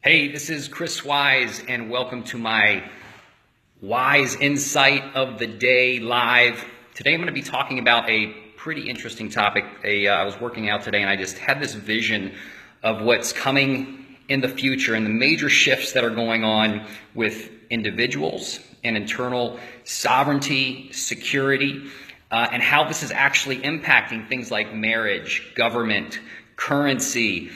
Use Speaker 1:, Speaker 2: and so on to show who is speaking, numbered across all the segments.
Speaker 1: Hey, this is Chris Wise, and welcome to my Wise Insight of the Day live. Today I'm going to be talking about a pretty interesting topic. I was working out today, and I just had this vision of what's coming in the future and the major shifts that are going on with individuals and internal sovereignty, security, and how this is actually impacting things like marriage, government, currency,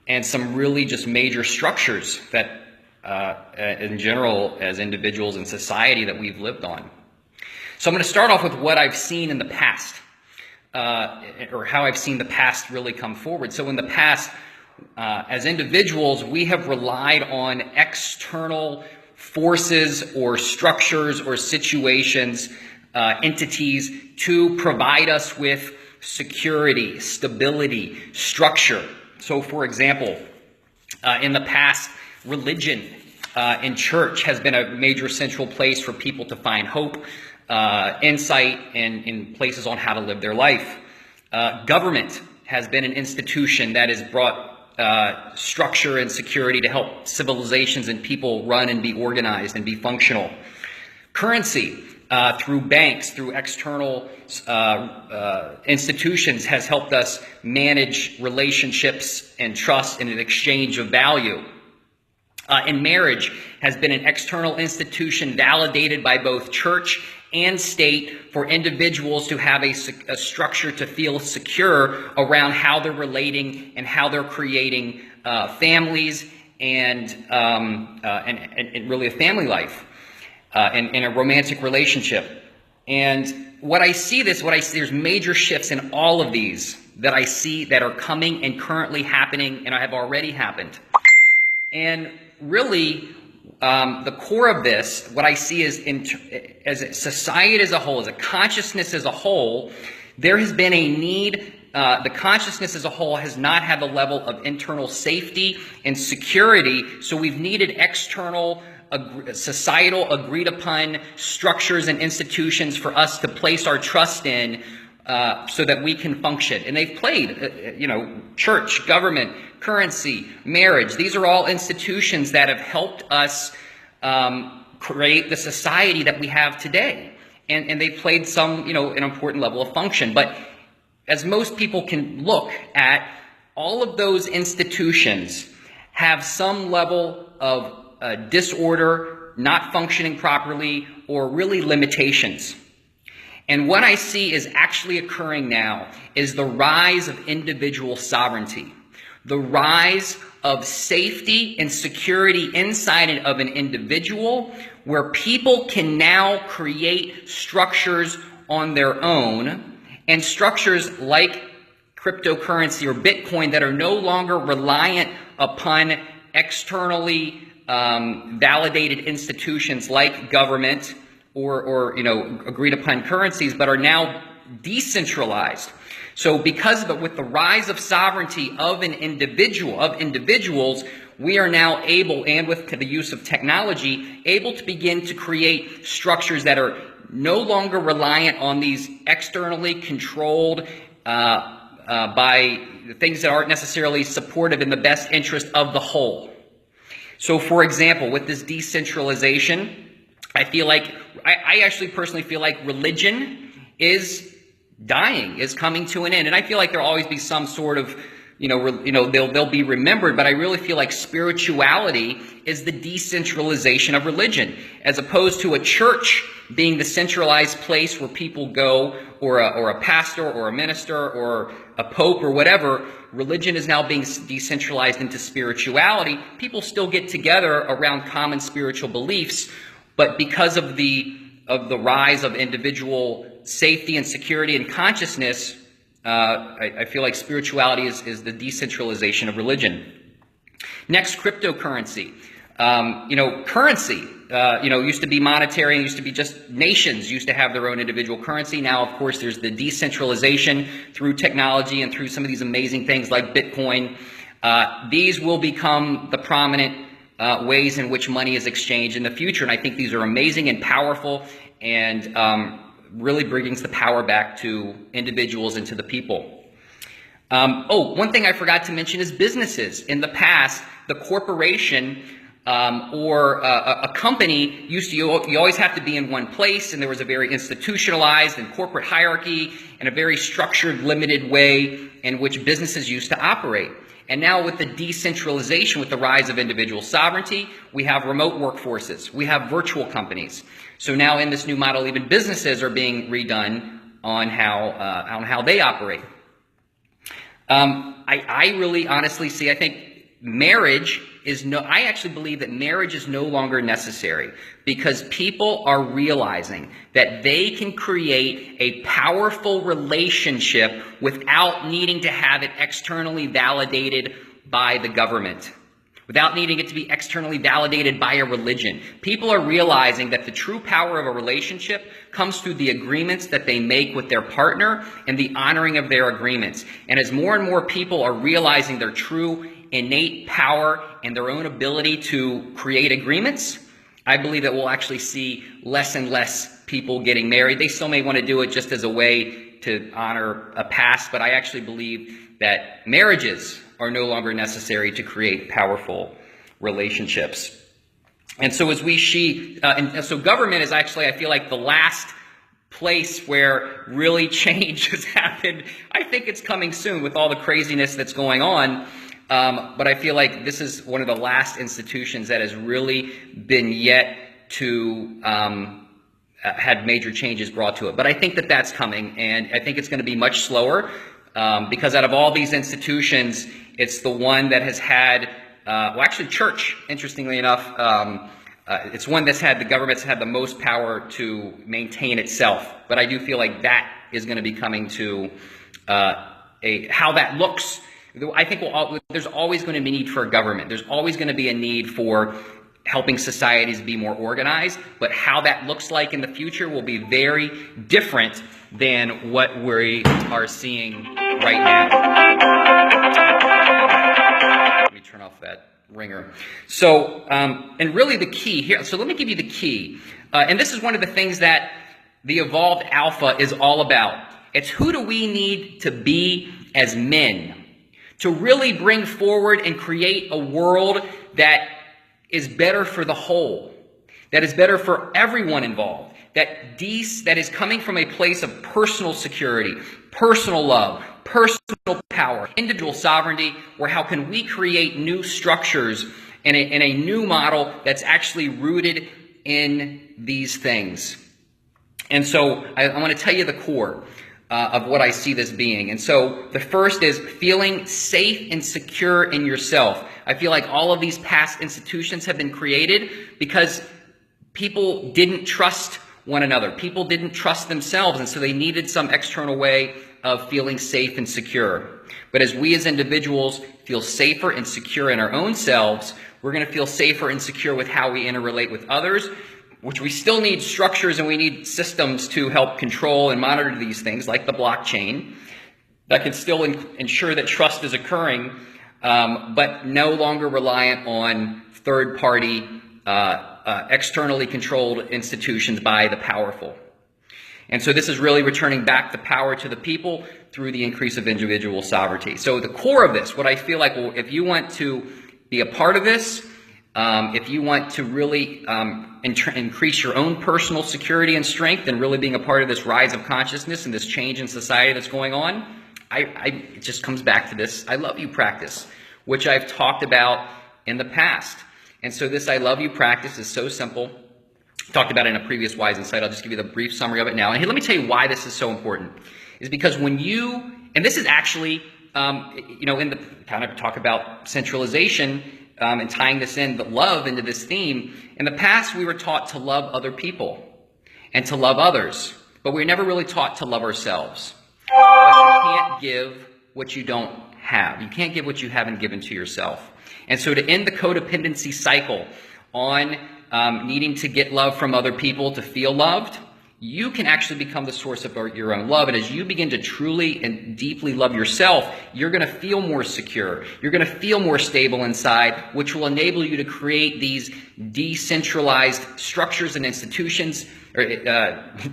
Speaker 1: and some really just major structures that, in general, as individuals in society that we've lived on. So I'm going to start off with what I've seen in the past, or how I've seen the past really come forward. So in the past, as individuals, we have relied on external forces or structures or situations, entities to provide us with security, stability, structure. So, for example, in the past, religion in church has been a major central place for people to find hope, insight, and in places on how to live their life. Government has been an institution that has brought structure and security to help civilizations and people run and be organized and be functional. Currency, through banks, through external institutions, has helped us manage relationships and trust in an exchange of value. And marriage has been an external institution validated by both church and state for individuals to have a structure to feel secure around how they're relating and how they're creating families and really a family life. In a romantic relationship. And there's major shifts in all of these that I see that are coming and currently happening and have already happened. And really, the core of this, what I see is as a society as a whole, as a consciousness as a whole, there has been a need. The consciousness as a whole has not had the level of internal safety and security, so we've needed external societal agreed upon structures and institutions for us to place our trust in so that we can function. And they've played, church, government, currency, marriage. These are all institutions that have helped us create the society that we have today. And they've played an important level of function. But as most people can look at, all of those institutions have some level of disorder, not functioning properly, or really limitations. And what I see is actually occurring now is the rise of individual sovereignty, the rise of safety and security inside of an individual, where people can now create structures on their own, and structures like cryptocurrency or Bitcoin that are no longer reliant upon externally validated institutions like government or agreed upon currencies, but are now decentralized. So with the rise of sovereignty of individuals, we are now able, and with the use of technology, able to begin to create structures that are no longer reliant on these externally controlled by things that aren't necessarily supportive in the best interest of the whole. So, for example, with this decentralization, I actually personally feel like religion is dying, is coming to an end. And I feel like there'll always be some sort of, they'll be remembered, but I really feel like spirituality is the decentralization of religion, as opposed to a church being the centralized place where people go, or a pastor or a minister or a pope or whatever. Religion is now being decentralized into spirituality. People still get together around common spiritual beliefs, but because of the rise of individual safety and security and consciousness, I feel like spirituality is the decentralization of religion. Next, cryptocurrency. Currency, used to be monetary and used to be just nations used to have their own individual currency. Now, of course, there's the decentralization through technology and through some of these amazing things like Bitcoin. These will become the prominent ways in which money is exchanged in the future. And I think these are amazing and powerful, and really brings the power back to individuals and to the people. One thing I forgot to mention is businesses. In the past, the corporation or a company you always have to be in one place, and there was a very institutionalized and corporate hierarchy and a very structured, limited way in which businesses used to operate. And now with the decentralization, with the rise of individual sovereignty, we have remote workforces, we have virtual companies. So now in this new model, even businesses are being redone on how they operate. I really honestly see, I think marriage I actually believe that marriage is no longer necessary because people are realizing that they can create a powerful relationship without needing to have it externally validated by the government, without needing it to be externally validated by a religion. People are realizing that the true power of a relationship comes through the agreements that they make with their partner and the honoring of their agreements. And as more and more people are realizing their true innate power and their own ability to create agreements, I believe that we'll actually see less and less people getting married. They still may want to do it just as a way to honor a past, but I actually believe that marriages are no longer necessary to create powerful relationships. And so so government is actually, I feel like, the last place where really change has happened. I think it's coming soon with all the craziness that's going on. But I feel like this is one of the last institutions that has really been yet to had major changes brought to it. But I think that that's coming, and I think it's going to be much slower because out of all these institutions, it's the one that has had, actually church, interestingly enough, it's one that's had, the government's had the most power to maintain itself. But I do feel like that is going to be coming to how that looks. I think there's always going to be a need for a government. There's always going to be a need for helping societies be more organized. But how that looks like in the future will be very different than what we are seeing right now. Let me turn off that ringer. So, and really the key here, so let me give you the key. And this is one of the things that the Evolved Alpha is all about. It's who do we need to be as men to really bring forward and create a world that is better for the whole, that is better for everyone involved, that is coming from a place of personal security, personal love, personal power, individual sovereignty, where how can we create new structures in a new model that's actually rooted in these things. And so I want to tell you the core of what I see this being. And so the first is feeling safe and secure in yourself. I feel like all of these past institutions have been created because people didn't trust one another. People didn't trust themselves, and so they needed some external way of feeling safe and secure. But as we as individuals feel safer and secure in our own selves, we're going to feel safer and secure with how we interrelate with others, which we still need structures and we need systems to help control and monitor these things, like the blockchain, that can still ensure that trust is occurring, but no longer reliant on third-party, externally controlled institutions by the powerful. And so this is really returning back the power to the people through the increase of individual sovereignty. So the core of this, what I feel like, well, if you want to be a part of this, if you want to really increase your own personal security and strength and really being a part of this rise of consciousness and this change in society that's going on, it just comes back to this I love you practice, which I've talked about in the past. And so this I love you practice is so simple. Talked about it in a previous Wise Insight. I'll just give you the brief summary of it now. And here, let me tell you why this is so important. Is because when you, and this is actually, in the kind of talk about centralization and tying this in, but love into this theme. In the past, we were taught to love other people and to love others, but we were never really taught to love ourselves. But you can't give what you don't have. You can't give what you haven't given to yourself. And so to end the codependency cycle on needing to get love from other people to feel loved, you can actually become the source of your own love. And as you begin to truly and deeply love yourself, you're going to feel more secure. You're going to feel more stable inside, which will enable you to create these decentralized structures and institutions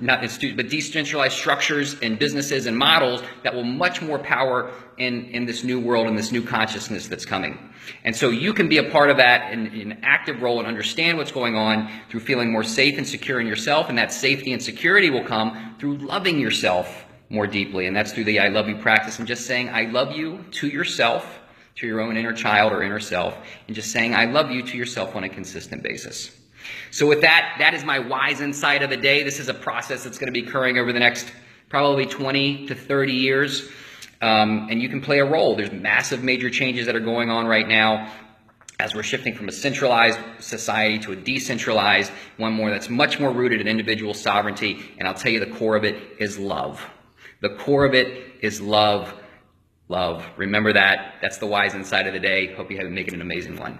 Speaker 1: not institute, but decentralized structures and businesses and models that will much more power in this new world and this new consciousness that's coming. And so you can be a part of that in an active role and understand what's going on through feeling more safe and secure in yourself, and that safety and security will come through loving yourself more deeply, and that's through the I love you practice and just saying I love you to yourself, to your own inner child or inner self, and just saying I love you to yourself on a consistent basis. So with that, that is my wise insight of the day. This is a process that's going to be occurring over the next probably 20 to 30 years, and you can play a role. There's massive major changes that are going on right now as we're shifting from a centralized society to a decentralized, one more that's much more rooted in individual sovereignty, and I'll tell you the core of it is love. The core of it is love. Love. Remember that. That's the wise insight of the day. Hope you make it an amazing one.